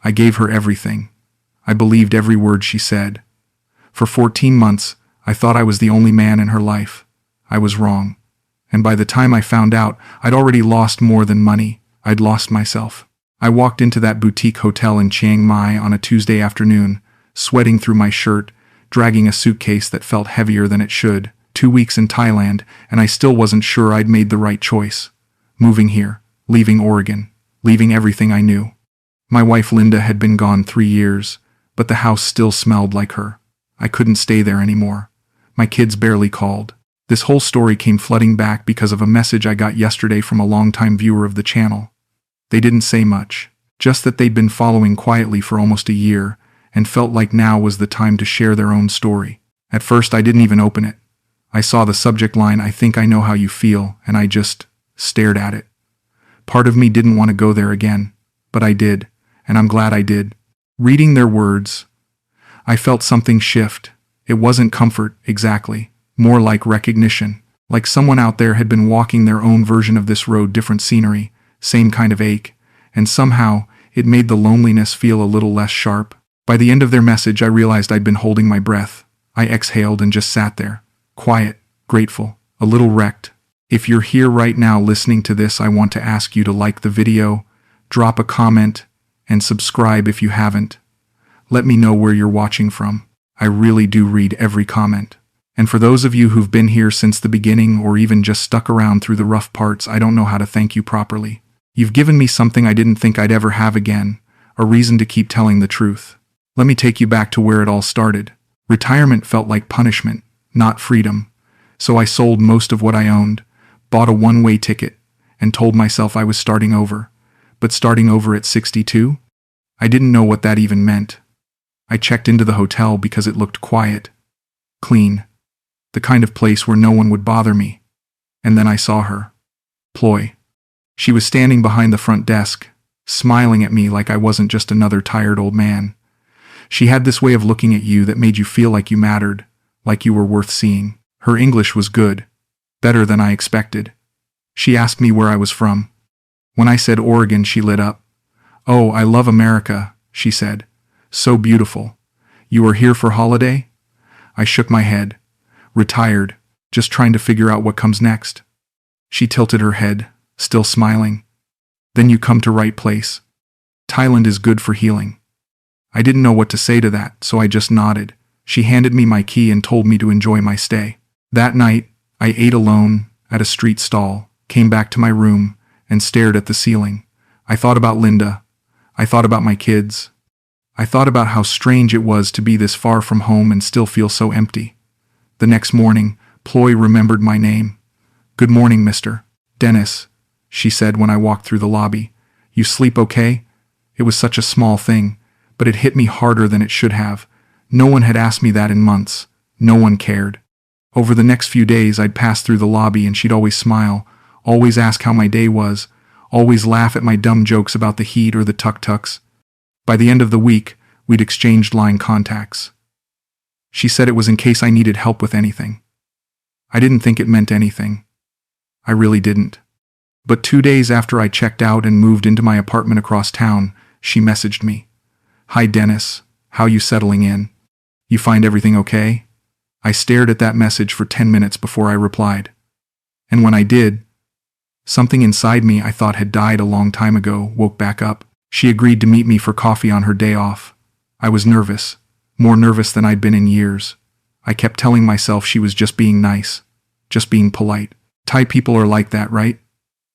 I gave her everything. I believed every word she said. For 14 months, I thought I was the only man in her life. I was wrong. And by the time I found out, I'd already lost more than money. I'd lost myself. I walked into that boutique hotel in Chiang Mai on a Tuesday afternoon, sweating through my shirt, dragging a suitcase that felt heavier than it should. 2 weeks in Thailand, and I still wasn't sure I'd made the right choice. Moving here, leaving Oregon, leaving everything I knew. My wife Linda had been gone 3 years, but the house still smelled like her. I couldn't stay there anymore. My kids barely called. This whole story came flooding back because of a message I got yesterday from a longtime viewer of the channel. They didn't say much, just that they'd been following quietly for almost a year, and felt like now was the time to share their own story. At first I didn't even open it. I saw the subject line, "I think I know how you feel," and I just stared at it. Part of me didn't want to go there again, but I did, and I'm glad I did. Reading their words, I felt something shift. It wasn't comfort, exactly, more like recognition, like someone out there had been walking their own version of this road, different scenery, same kind of ache, and somehow it made the loneliness feel a little less sharp. By the end of their message, I realized I'd been holding my breath. I exhaled and just sat there, quiet, grateful, a little wrecked. If you're here right now listening to this, I want to ask you to like the video, drop a comment, and subscribe if you haven't. Let me know where you're watching from. I really do read every comment. And for those of you who've been here since the beginning or even just stuck around through the rough parts, I don't know how to thank you properly. You've given me something I didn't think I'd ever have again, a reason to keep telling the truth. Let me take you back to where it all started. Retirement felt like punishment, not freedom. So I sold most of what I owned, bought a one-way ticket, and told myself I was starting over. But starting over at 62? I didn't know what that even meant. I checked into the hotel because it looked quiet, clean, the kind of place where no one would bother me. And then I saw her. Ploy. She was standing behind the front desk, smiling at me like I wasn't just another tired old man. She had this way of looking at you that made you feel like you mattered, like you were worth seeing. Her English was good, better than I expected. She asked me where I was from. When I said Oregon, she lit up. "Oh, I love America," she said. "So beautiful. You are here for holiday?" I shook my head. Retired, just trying to figure out what comes next. She tilted her head, still smiling. "Then you come to right place. Thailand is good for healing." I didn't know what to say to that, so I just nodded. She handed me my key and told me to enjoy my stay. That night, I ate alone at a street stall, came back to my room, and stared at the ceiling. I thought about Linda. I thought about my kids. I thought about how strange it was to be this far from home and still feel so empty. The next morning, Ploy remembered my name. "Good morning, Mr. Dennis," she said when I walked through the lobby. "You sleep okay?" It was such a small thing, but it hit me harder than it should have. No one had asked me that in months. No one cared. Over the next few days, I'd pass through the lobby and she'd always smile, always ask how my day was, always laugh at my dumb jokes about the heat or the tuk-tuks. By the end of the week, we'd exchanged line contacts. She said it was in case I needed help with anything. I didn't think it meant anything. I really didn't. But 2 days after I checked out and moved into my apartment across town, she messaged me. "Hi Dennis, how you settling in? You find everything okay?" I stared at that message for 10 minutes before I replied. And when I did, something inside me I thought had died a long time ago woke back up. She agreed to meet me for coffee on her day off. I was nervous, more nervous than I'd been in years. I kept telling myself she was just being nice, just being polite. Thai people are like that, right?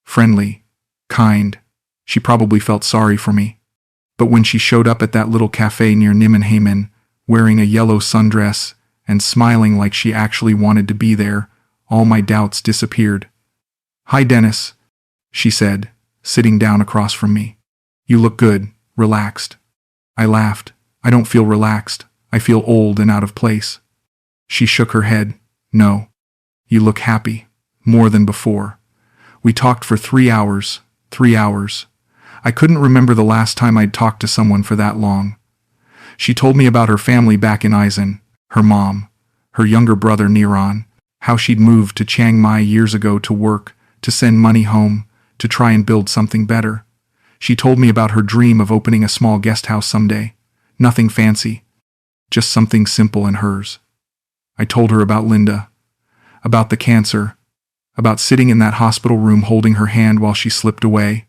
Friendly, kind. She probably felt sorry for me. But when she showed up at that little cafe near Nimmenhamen, wearing a yellow sundress and smiling like she actually wanted to be there, all my doubts disappeared. "Hi Dennis," she said, sitting down across from me. "You look good, relaxed." I laughed. "I don't feel relaxed. I feel old and out of place." She shook her head. "No. You look happy. More than before." We talked for 3 hours. 3 hours. I couldn't remember the last time I'd talked to someone for that long. She told me about her family back in Aizen, her mom, her younger brother Niran, how she'd moved to Chiang Mai years ago to work, to send money home, to try and build something better. She told me about her dream of opening a small guest house someday. Nothing fancy, just something simple and hers. I told her about Linda, about the cancer, about sitting in that hospital room holding her hand while she slipped away,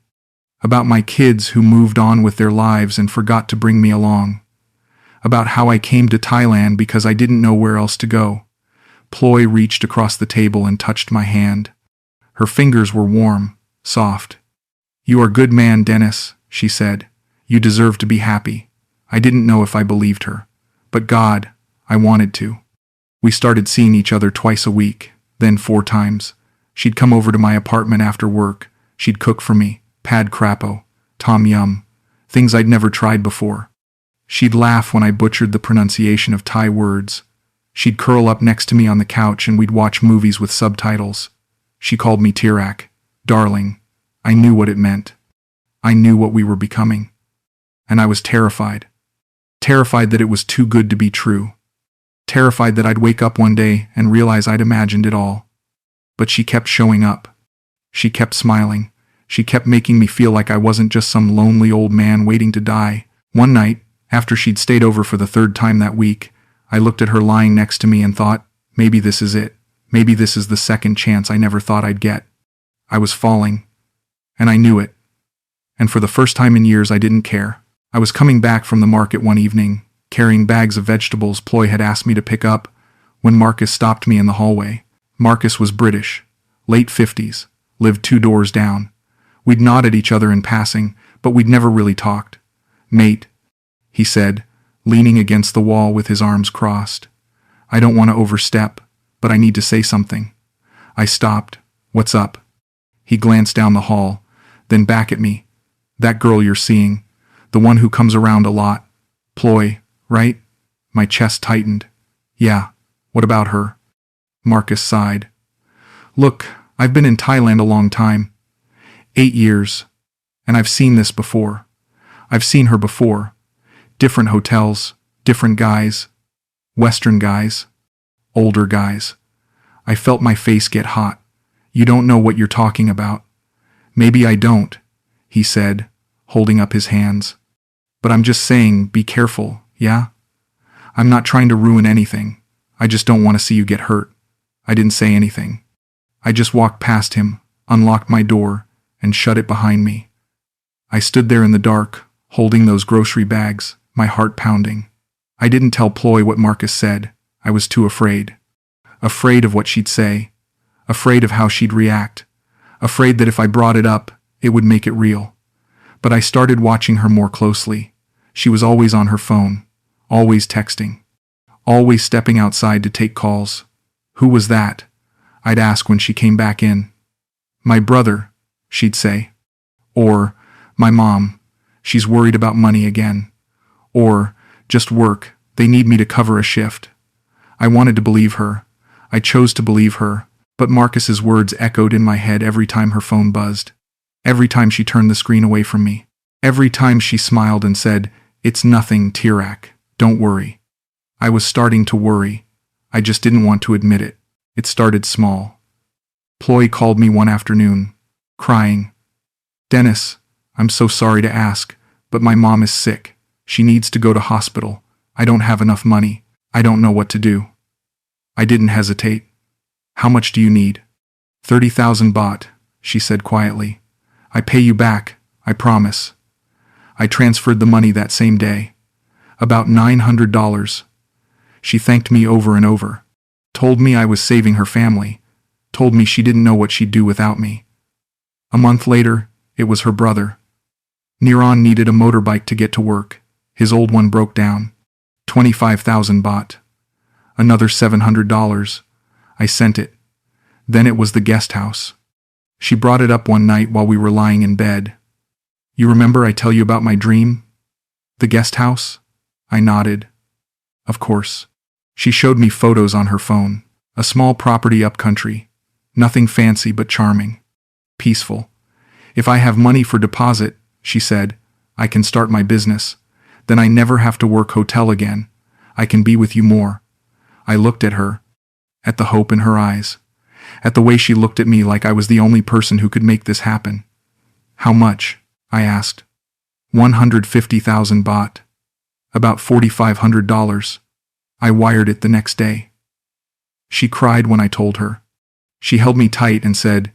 about my kids who moved on with their lives and forgot to bring me along, about how I came to Thailand because I didn't know where else to go. Ploy reached across the table and touched my hand. Her fingers were warm, soft. "You are a good man, Dennis," she said. "You deserve to be happy." I didn't know if I believed her. But God, I wanted to. We started seeing each other twice a week, then 4 times. She'd come over to my apartment after work. She'd cook for me, pad crapo, tom yum, things I'd never tried before. She'd laugh when I butchered the pronunciation of Thai words. She'd curl up next to me on the couch and we'd watch movies with subtitles. She called me teerak, darling. I knew what it meant. I knew what we were becoming. And I was terrified. Terrified that it was too good to be true. Terrified that I'd wake up one day and realize I'd imagined it all. But she kept showing up. She kept smiling. She kept making me feel like I wasn't just some lonely old man waiting to die. One night, after she'd stayed over for the 3rd time that week, I looked at her lying next to me and thought, maybe this is it. Maybe this is the second chance I never thought I'd get. I was falling. And I knew it. And for the first time in years I didn't care. I was coming back from the market one evening, carrying bags of vegetables Ploy had asked me to pick up, when Marcus stopped me in the hallway. Marcus was British, late 50s, lived 2 doors down. We'd nod at each other in passing, but we'd never really talked. "Mate," he said, leaning against the wall with his arms crossed. "I don't want to overstep, but I need to say something." I stopped. "What's up?" He glanced down the hall, then back at me. "That girl you're seeing, the one who comes around a lot. Ploy, right?" My chest tightened. "Yeah, what about her?" Marcus sighed. "Look, I've been in Thailand a long time. 8 years. And I've seen this before. I've seen her before. Different hotels, different guys. Western guys. Older guys. I felt my face get hot. "You don't know what you're talking about." "Maybe I don't," he said, holding up his hands. "But I'm just saying, be careful, yeah? I'm not trying to ruin anything. I just don't want to see you get hurt." I didn't say anything. I just walked past him, unlocked my door, and shut it behind me. I stood there in the dark, holding those grocery bags, my heart pounding. I didn't tell Ploy what Marcus said. I was too afraid. Afraid of what she'd say. Afraid of how she'd react. Afraid that if I brought it up, it would make it real. But I started watching her more closely. She was always on her phone, always texting, always stepping outside to take calls. "Who was that?" I'd ask when she came back in. "My brother," she'd say. Or, "My mom. She's worried about money again." Or, "Just work. They need me to cover a shift." I wanted to believe her. I chose to believe her, but Marcus's words echoed in my head every time her phone buzzed. Every time she turned the screen away from me. Every time she smiled and said, "It's nothing, teerak. Don't worry." I was starting to worry. I just didn't want to admit it. It started small. Ploy called me one afternoon, crying. "Dennis, I'm so sorry to ask, but my mom is sick. She needs to go to hospital. I don't have enough money. I don't know what to do." I didn't hesitate. "How much do you need?" 30,000 baht, she said quietly. "I pay you back, I promise." I transferred the money that same day. About $900. She thanked me over and over. Told me I was saving her family. Told me she didn't know what she'd do without me. A month later, it was her brother. Niran needed a motorbike to get to work. His old one broke down. 25,000 baht. Another $700. I sent it. Then it was the guest house. She brought it up one night while we were lying in bed. "You remember I tell you about my dream? The guest house?" I nodded. "Of course." She showed me photos on her phone. A small property upcountry. Nothing fancy but charming. Peaceful. "If I have money for deposit," she said, "I can start my business. Then I never have to work hotel again. I can be with you more." I looked at her. At the hope in her eyes. At the way she looked at me like I was the only person who could make this happen. "How much?" I asked. 150,000 baht. About $4,500. I wired it the next day. She cried when I told her. She held me tight and said,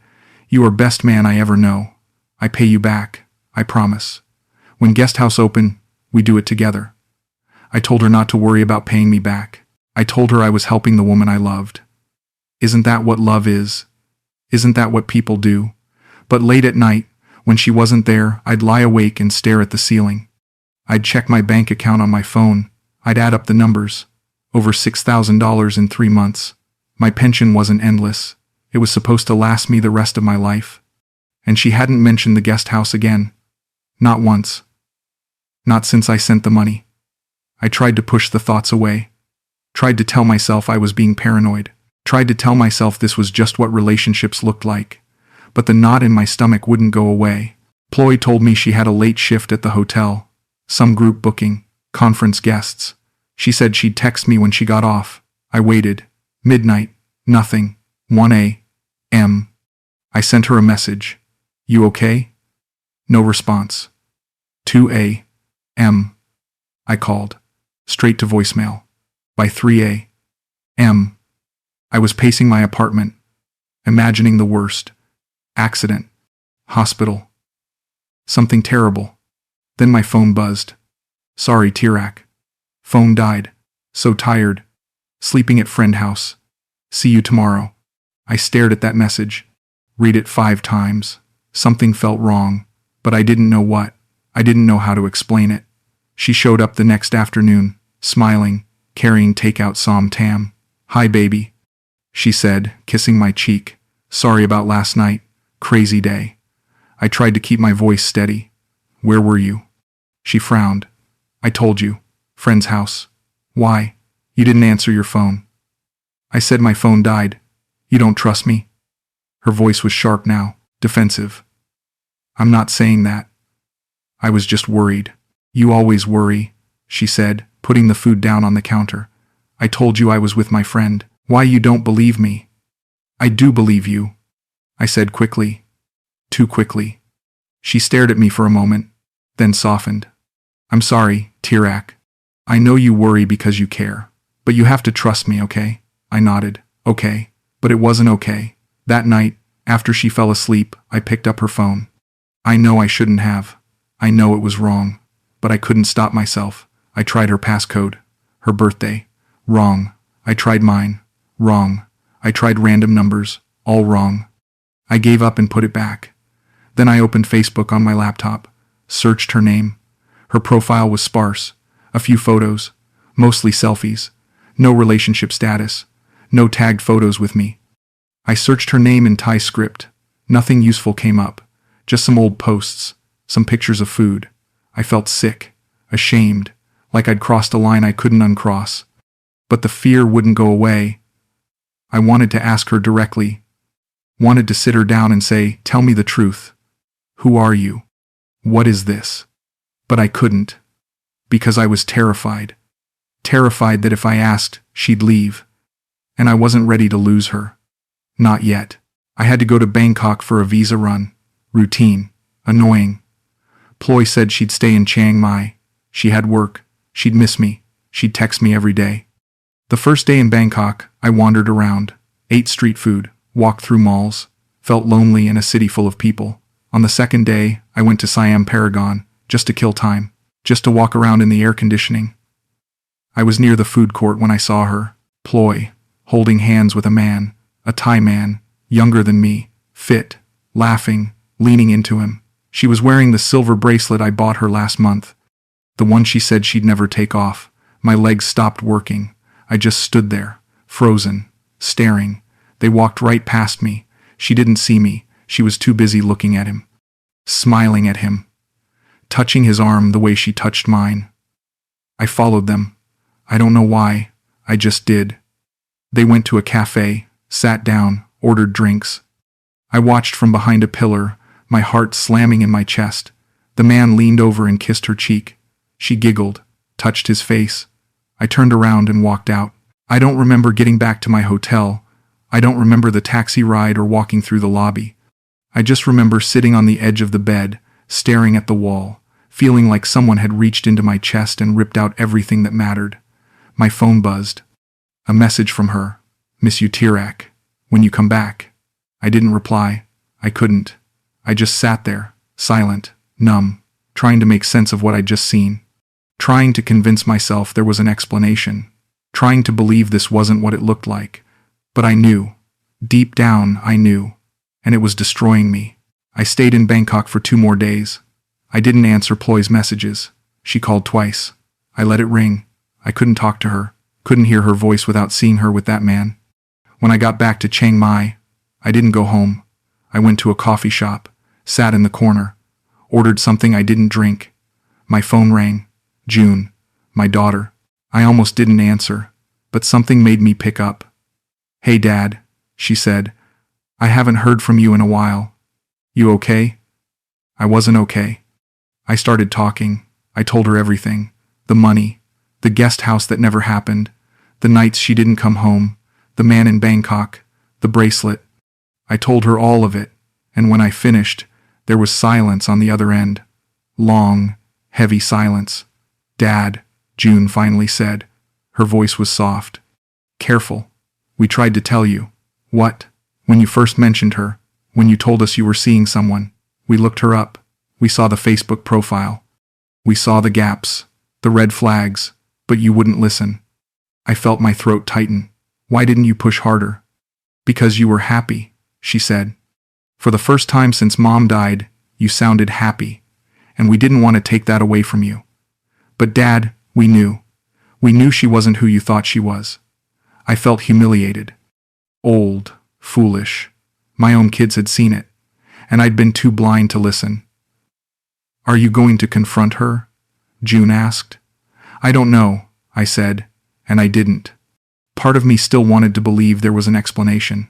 "You are best man I ever know. I pay you back, I promise. When guesthouse open, we do it together." I told her not to worry about paying me back. I told her I was helping the woman I loved. Isn't that what love is? Isn't that what people do? But late at night, when she wasn't there, I'd lie awake and stare at the ceiling. I'd check my bank account on my phone. I'd add up the numbers. Over $6,000 in 3 months. My pension wasn't endless. It was supposed to last me the rest of my life. And she hadn't mentioned the guest house again. Not once. Not since I sent the money. I tried to push the thoughts away. Tried to tell myself I was being paranoid. Tried to tell myself this was just what relationships looked like. But the knot in my stomach wouldn't go away. Chloe told me she had a late shift at the hotel. Some group booking. Conference guests. She said she'd text me when she got off. I waited. Midnight. Nothing. 1 a.m. I sent her a message. "You okay?" No response. 2 a.m. I called. Straight to voicemail. By 3 a.m. I was pacing my apartment, imagining the worst. Accident. Hospital. Something terrible. Then my phone buzzed. "Sorry, Teerak. Phone died. So tired. Sleeping at friend house. See you tomorrow." I stared at that message. Read it 5 times. Something felt wrong, but I didn't know what. I didn't know how to explain it. She showed up the next afternoon, smiling, carrying takeout som tam. "Hi, baby," she said, kissing my cheek. "Sorry about last night. Crazy day." I tried to keep my voice steady. "Where were you?" She frowned. "I told you. Friend's house." "Why? You didn't answer your phone." I said my phone died. "You don't trust me?" Her voice was sharp now, defensive. "I'm not saying that. I was just worried." "You always worry," she said, putting the food down on the counter. "I told you I was with my friend. Why you don't believe me?" "I do believe you," I said quickly. Too quickly. She stared at me for a moment, then softened. "I'm sorry, Teerak. I know you worry because you care. But you have to trust me, okay?" I nodded. "Okay." But it wasn't okay. That night, after she fell asleep, I picked up her phone. I know I shouldn't have. I know it was wrong. But I couldn't stop myself. I tried her passcode. Her birthday. Wrong. I tried mine. Wrong. I tried random numbers. All wrong. I gave up and put it back. Then I opened Facebook on my laptop. Searched her name. Her profile was sparse. A few photos. Mostly selfies. No relationship status. No tagged photos with me. I searched her name in Thai script. Nothing useful came up. Just some old posts. Some pictures of food. I felt sick. Ashamed. Like I'd crossed a line I couldn't uncross. But the fear wouldn't go away. I wanted to ask her directly. Wanted to sit her down and say, "Tell me the truth. Who are you? What is this?" But I couldn't. Because I was terrified. Terrified that if I asked, she'd leave. And I wasn't ready to lose her. Not yet. I had to go to Bangkok for a visa run. Routine. Annoying. Ploy said she'd stay in Chiang Mai. She had work. She'd miss me. She'd text me every day. The first day in Bangkok, I wandered around. Ate street food. Walked through malls. Felt lonely in a city full of people. On the second day, I went to Siam Paragon, just to kill time. Just to walk around in the air conditioning. I was near the food court when I saw her. Ploy. Holding hands with a man. A Thai man. Younger than me. Fit. Laughing. Leaning into him. She was wearing the silver bracelet I bought her last month. The one she said she'd never take off. My legs stopped working. I just stood there. Frozen. Staring. They walked right past me. She didn't see me. She was too busy looking at him. Smiling at him. Touching his arm the way she touched mine. I followed them. I don't know why. I just did. They went to a cafe, sat down, ordered drinks. I watched from behind a pillar, my heart slamming in my chest. The man leaned over and kissed her cheek. She giggled, touched his face. I turned around and walked out. I don't remember getting back to my hotel. I don't remember the taxi ride or walking through the lobby. I just remember sitting on the edge of the bed, staring at the wall, feeling like someone had reached into my chest and ripped out everything that mattered. My phone buzzed. A message from her. "Miss you, Teerak. When you come back." I didn't reply. I couldn't. I just sat there, silent, numb, trying to make sense of what I'd just seen. Trying to convince myself there was an explanation. Trying to believe this wasn't what it looked like. But I knew. Deep down, I knew. And it was destroying me. I stayed in Bangkok for 2 more days. I didn't answer Ploy's messages. She called twice. I let it ring. I couldn't talk to her. Couldn't hear her voice without seeing her with that man. When I got back to Chiang Mai, I didn't go home. I went to a coffee shop, sat in the corner, ordered something I didn't drink. My phone rang. June, my daughter. I almost didn't answer, but something made me pick up. "Hey Dad," she said. "I haven't heard from you in a while. You okay?" I wasn't okay. I started talking. I told her everything. The money, the guest house that never happened, the nights she didn't come home, the man in Bangkok, the bracelet. I told her all of it, and when I finished, there was silence on the other end. Long, heavy silence. "Dad," June finally said. Her voice was soft. "Careful. We tried to tell you." "What?" "When you first mentioned her, when you told us you were seeing someone, we looked her up. We saw the Facebook profile. We saw the gaps, the red flags, but you wouldn't listen." I felt my throat tighten. "Why didn't you push harder?" "Because you were happy," she said. "For the first time since Mom died, you sounded happy, and we didn't want to take that away from you. But Dad, we knew. We knew she wasn't who you thought she was." I felt humiliated. Old, foolish. My own kids had seen it, and I'd been too blind to listen. "Are you going to confront her?" June asked. "I don't know," I said, and I didn't. Part of me still wanted to believe there was an explanation.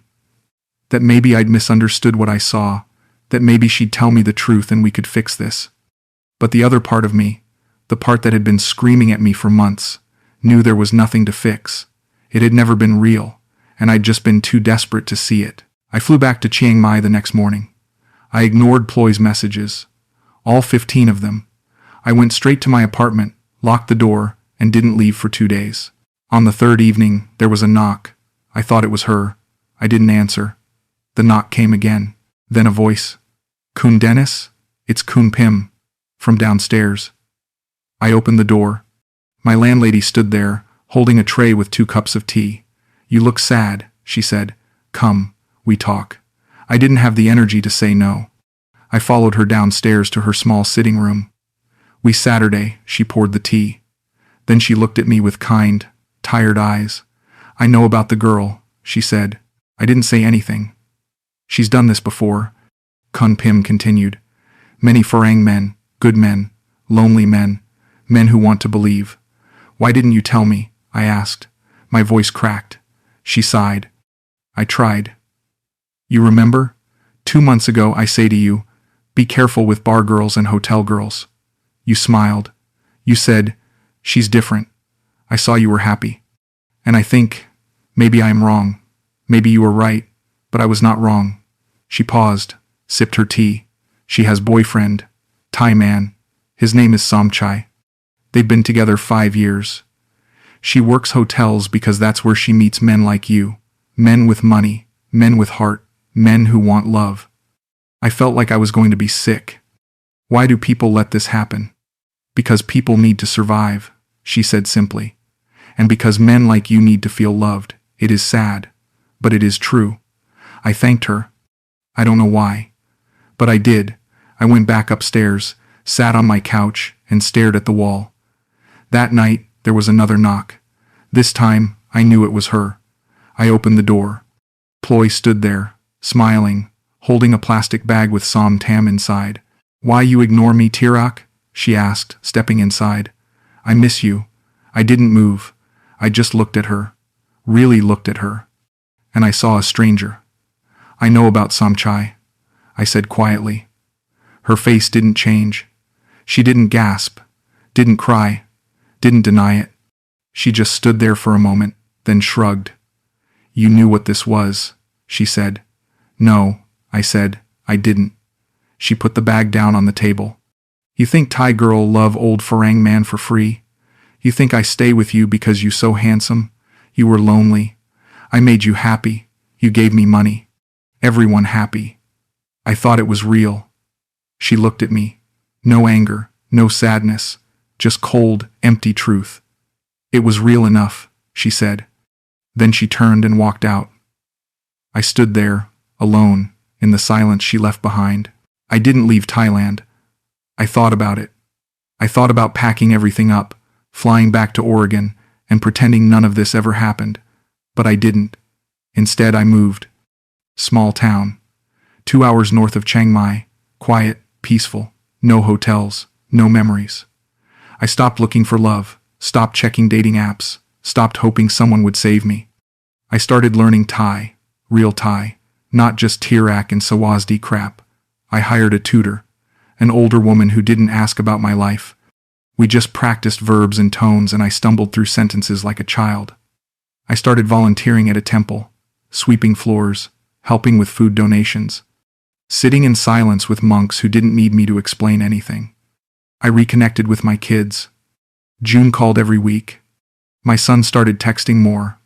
That maybe I'd misunderstood what I saw, that maybe she'd tell me the truth and we could fix this. But the other part of me, the part that had been screaming at me for months, knew there was nothing to fix. It had never been real, and I'd just been too desperate to see it. I flew back to Chiang Mai the next morning. I ignored Ploy's messages. All 15 of them. I went straight to my apartment, locked the door, and didn't leave for 2 days. On the 3rd evening, there was a knock. I thought it was her. I didn't answer. The knock came again. Then a voice. "Kun Dennis? It's Kun Pim." From downstairs. I opened the door. My landlady stood there, holding a tray with 2 cups of tea. "You look sad," she said. "Come, we talk." I didn't have the energy to say no. I followed her downstairs to her small sitting room. Saturday, she poured the tea. Then she looked at me with kind, tired eyes. "I know about the girl," she said. I didn't say anything. "She's done this before," Kun Pim continued. "Many Farang men, good men, lonely men, men who want to believe." "Why didn't you tell me?" I asked. My voice cracked. She sighed. "I tried. You remember? 2 months ago I say to you, be careful with bar girls and hotel girls. You smiled. You said, she's different. I saw you were happy. And I think, maybe I am wrong. Maybe you were right, but I was not wrong." She paused, sipped her tea. "She has boyfriend, Thai man. His name is Somchai. They've been together 5 years. She works hotels because that's where she meets men like you. Men with money, men with heart, men who want love." I felt like I was going to be sick. "Why do people let this happen?" "Because people need to survive," she said simply. "And because men like you need to feel loved. It is sad, but it is true." I thanked her. I don't know why. But I did. I went back upstairs, sat on my couch, and stared at the wall. That night, there was another knock. This time, I knew it was her. I opened the door. Ploy stood there, smiling, holding a plastic bag with som tam inside. "Why you ignore me, Teerak?" she asked, stepping inside. "I miss you." I didn't move. I just looked at her. Really looked at her. And I saw a stranger. "I know about Somchai," I said quietly. Her face didn't change. She didn't gasp, didn't cry, didn't deny it. She just stood there for a moment, then shrugged. "You knew what this was," she said. "No," I said, "I didn't." She put the bag down on the table. You think Thai girl love old Farang man for free? You think I stay with you because you so handsome? You were lonely. I made you happy. You gave me money. Everyone happy. I thought it was real. She looked at me. No anger, no sadness, just cold, empty truth. It was real enough, she said. Then she turned and walked out. I stood there, alone, in the silence she left behind. I didn't leave Thailand. I thought about it. I thought about packing everything up, flying back to Oregon, and pretending none of this ever happened. But I didn't. Instead, I moved. Small town. 2 hours north of Chiang Mai. Quiet, peaceful. No hotels, no memories. I stopped looking for love, stopped checking dating apps, stopped hoping someone would save me. I started learning Thai, real Thai, not just teerak and Sawasdi crap. I hired a tutor, an older woman who didn't ask about my life. We just practiced verbs and tones, and I stumbled through sentences like a child. I started volunteering at a temple, sweeping floors, helping with food donations, sitting in silence with monks who didn't need me to explain anything. I reconnected with my kids. June called every week. My son started texting more.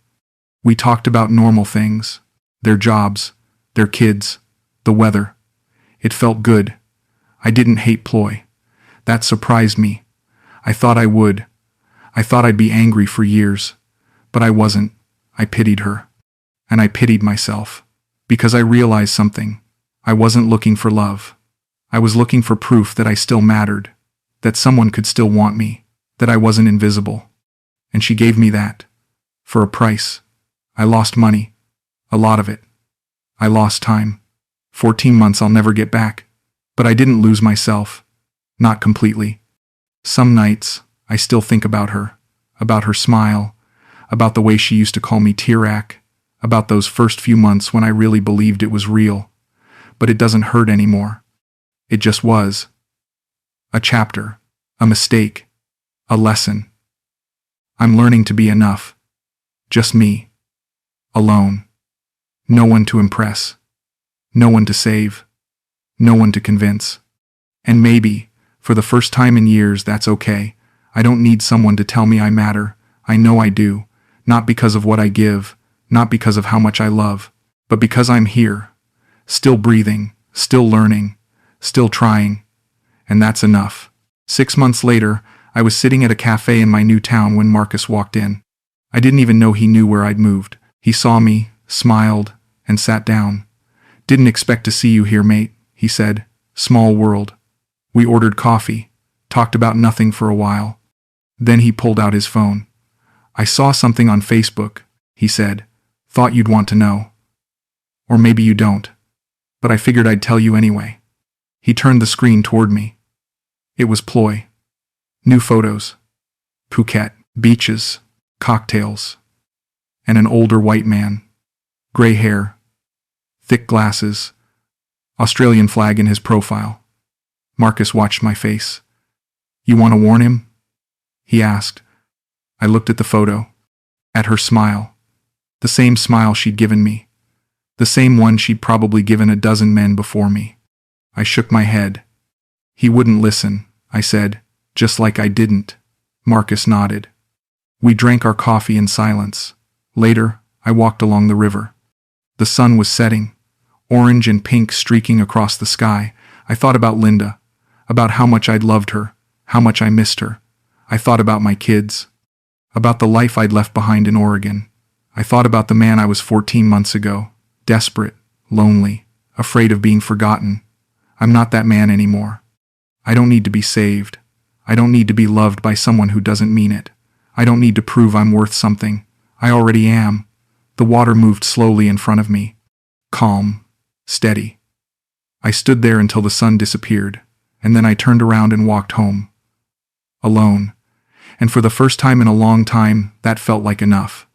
We talked about normal things, their jobs, their kids, the weather. It felt good. I didn't hate Ploy. That surprised me. I thought I would. I thought I'd be angry for years. But I wasn't. I pitied her. And I pitied myself. Because I realized something. I wasn't looking for love. I was looking for proof that I still mattered. That someone could still want me. That I wasn't invisible. And she gave me that. For a price. I lost money. A lot of it. I lost time. 14 months I'll never get back. But I didn't lose myself. Not completely. Some nights, I still think about her smile, about the way she used to call me teerak, about those first few months when I really believed it was real. But it doesn't hurt anymore. It just was. A chapter, a mistake, a lesson. I'm learning to be enough. Just me. Alone. No one to impress. No one to save. No one to convince. And maybe, for the first time in years, that's okay. I don't need someone to tell me I matter. I know I do. Not because of what I give, not because of how much I love, but because I'm here. Still breathing, still learning, still trying. And that's enough. 6 months later, I was sitting at a cafe in my new town when Marcus walked in. I didn't even know he knew where I'd moved. He saw me, smiled, and sat down. "Didn't expect to see you here, mate," he said. "Small world." We ordered coffee, talked about nothing for a while. Then he pulled out his phone. "I saw something on Facebook," he said. "Thought you'd want to know. Or maybe you don't. But I figured I'd tell you anyway." He turned the screen toward me. It was Ploy. New photos. Phuket, beaches, cocktails. And an older white man. Gray hair. Thick glasses. Australian flag in his profile. Marcus watched my face. "You want to warn him?" he asked. I looked at the photo. At her smile. The same smile she'd given me. The same one she'd probably given a dozen men before me. I shook my head. "He wouldn't listen," I said, just like I didn't. Marcus nodded. We drank our coffee in silence. Later, I walked along the river. The sun was setting, orange and pink streaking across the sky. I thought about Linda, about how much I'd loved her, how much I missed her. I thought about my kids, about the life I'd left behind in Oregon. I thought about the man I was 14 months ago, desperate, lonely, afraid of being forgotten. I'm not that man anymore. I don't need to be saved. I don't need to be loved by someone who doesn't mean it. I don't need to prove I'm worth something. I already am. The water moved slowly in front of me. Calm. Steady. I stood there until the sun disappeared, and then I turned around and walked home. Alone. And for the first time in a long time, that felt like enough.